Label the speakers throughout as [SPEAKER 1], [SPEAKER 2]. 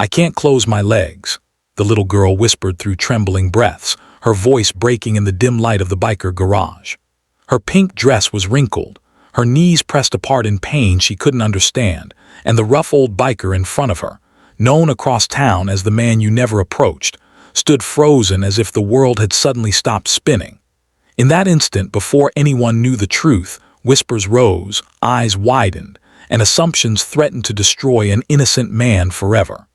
[SPEAKER 1] "I can't close my legs," the little girl whispered through trembling breaths, her voice breaking in the dim light of the biker garage. Her pink dress was wrinkled, her knees pressed apart in pain she couldn't understand, and the rough old biker in front of her, known across town as the man you never approached, stood frozen as if the world had suddenly stopped spinning. In that instant, before anyone knew the truth, whispers rose, eyes widened, and assumptions threatened to destroy an innocent man forever.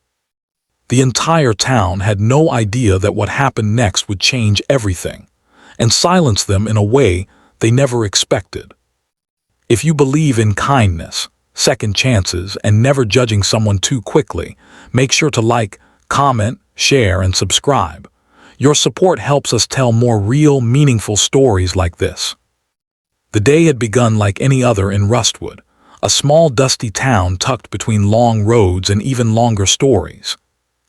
[SPEAKER 1] The entire town had no idea that what happened next would change everything, and silence them in a way they never expected. If you believe in kindness, second chances, and never judging someone too quickly, make sure to like, comment, share, and subscribe. Your support helps us tell more real, meaningful stories like this. The day had begun like any other in Rustwood, a small dusty town tucked between long roads and even longer stories.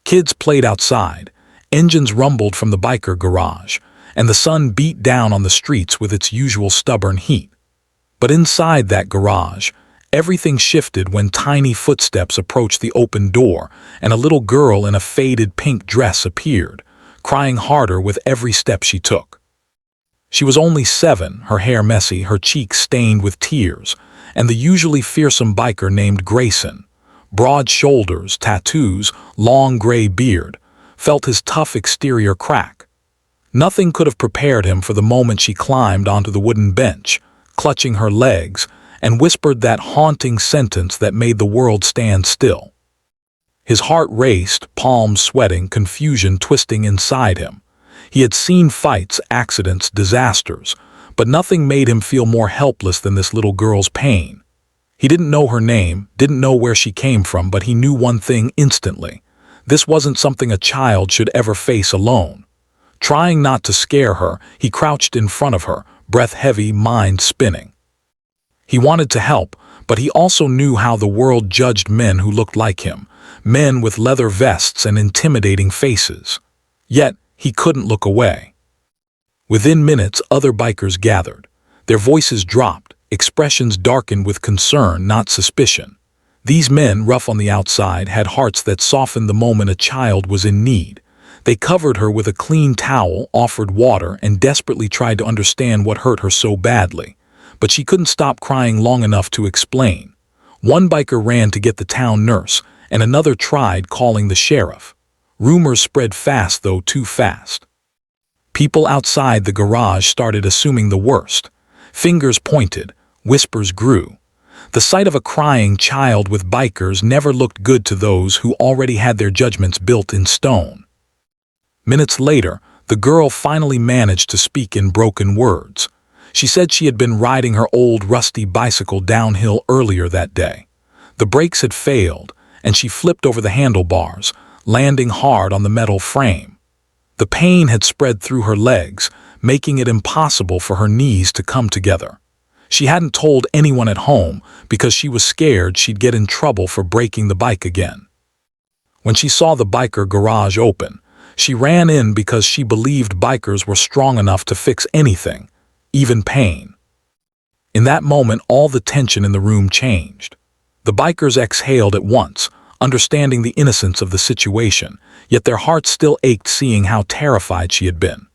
[SPEAKER 1] Kids played outside, engines rumbled from the biker garage, and the sun beat down on the streets with its usual stubborn heat. But inside that garage, everything shifted when tiny footsteps approached the open door and a little girl in a faded pink dress appeared, crying harder with every step she took. She was only 7, her hair messy, her cheeks stained with tears, and the usually fearsome biker named Grayson, broad shoulders, tattoos, long gray beard, felt his tough exterior crack. Nothing could have prepared him for the moment she climbed onto the wooden bench, clutching her legs, and whispered that haunting sentence that made the world stand still. His heart raced, palms sweating, confusion twisting inside him. He had seen fights, accidents, disasters, but nothing made him feel more helpless than this little girl's pain. He didn't know her name, didn't know where she came from, but he knew one thing instantly. This wasn't something a child should ever face alone. Trying not to scare her, he crouched in front of her, breath heavy, mind spinning. He wanted to help, but he also knew how the world judged men who looked like him, men with leather vests and intimidating faces. Yet, he couldn't look away. Within minutes, other bikers gathered. Their voices dropped, expressions darkened with concern, not suspicion. These men, rough on the outside, had hearts that softened the moment a child was in need. They covered her with a clean towel, offered water, and desperately tried to understand what hurt her so badly. But she couldn't stop crying long enough to explain. One biker ran to get the town nurse, and another tried calling the sheriff. Rumors spread fast, though too fast. People outside the garage started assuming the worst. Fingers pointed, whispers grew. The sight of a crying child with bikers never looked good to those who already had their judgments built in stone. Minutes later, the girl finally managed to speak in broken words. She said she had been riding her old rusty bicycle downhill earlier that day. The brakes had failed, and she flipped over the handlebars, landing hard on the metal frame. The pain had spread through her legs, making it impossible for her knees to come together. She hadn't told anyone at home because she was scared she'd get in trouble for breaking the bike again. When she saw the biker garage open, she ran in because she believed bikers were strong enough to fix anything, even pain. In that moment, all the tension in the room changed. The bikers exhaled at once, understanding the innocence of the situation, yet their hearts still ached seeing how terrified she had been.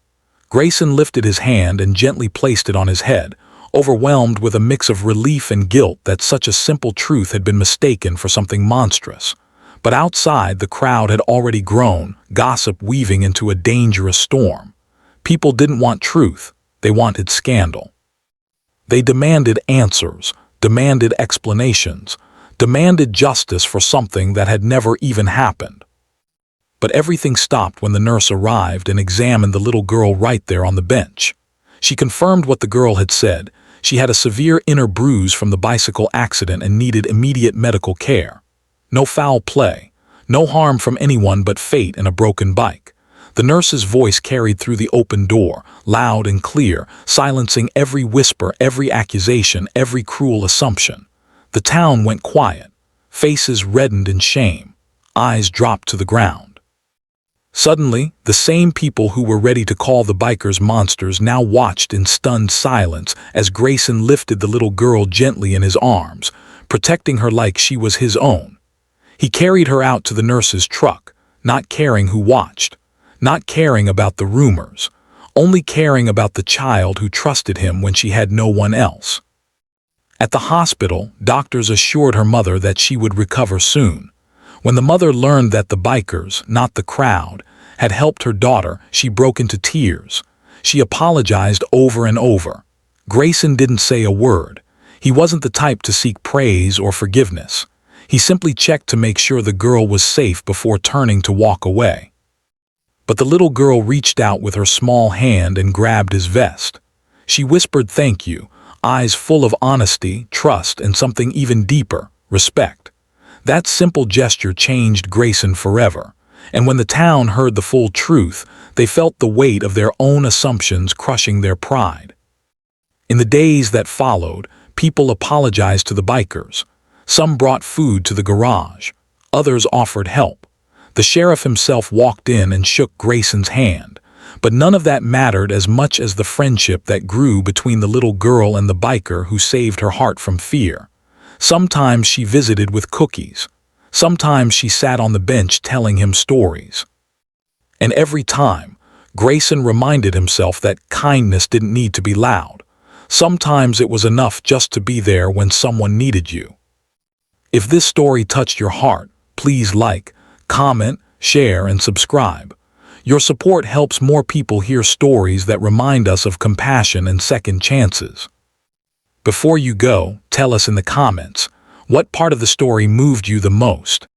[SPEAKER 1] Grayson lifted his hand and gently placed it on his head, overwhelmed with a mix of relief and guilt that such a simple truth had been mistaken for something monstrous. But outside, the crowd had already grown, gossip weaving into a dangerous storm. People didn't want truth, they wanted scandal. They demanded answers, demanded explanations, demanded justice for something that had never even happened. But everything stopped when the nurse arrived and examined the little girl right there on the bench. She confirmed what the girl had said. She had a severe inner bruise from the bicycle accident and needed immediate medical care. No foul play, no harm from anyone but fate and a broken bike. The nurse's voice carried through the open door, loud and clear, silencing every whisper, every accusation, every cruel assumption. The town went quiet, faces reddened in shame, eyes dropped to the ground. Suddenly, the same people who were ready to call the bikers monsters now watched in stunned silence as Grayson lifted the little girl gently in his arms, protecting her like she was his own. He carried her out to the nurse's truck, not caring who watched, not caring about the rumors, only caring about the child who trusted him when she had no one else. At the hospital, doctors assured her mother that she would recover soon. When the mother learned that the bikers, not the crowd, had helped her daughter, she broke into tears. She apologized over and over. Grayson didn't say a word. He wasn't the type to seek praise or forgiveness. He simply checked to make sure the girl was safe before turning to walk away. But the little girl reached out with her small hand and grabbed his vest. She whispered thank you, eyes full of honesty, trust, and something even deeper, respect. That simple gesture changed Grayson forever, and when the town heard the full truth, they felt the weight of their own assumptions crushing their pride. In the days that followed, people apologized to the bikers. Some brought food to the garage. Others offered help. The sheriff himself walked in and shook Grayson's hand, but none of that mattered as much as the friendship that grew between the little girl and the biker who saved her heart from fear. Sometimes she visited with cookies. Sometimes she sat on the bench telling him stories. And every time, Grayson reminded himself that kindness didn't need to be loud. Sometimes it was enough just to be there when someone needed you. If this story touched your heart, please like, comment, share, and subscribe. Your support helps more people hear stories that remind us of compassion and second chances. Before you go, tell us in the comments, what part of the story moved you the most?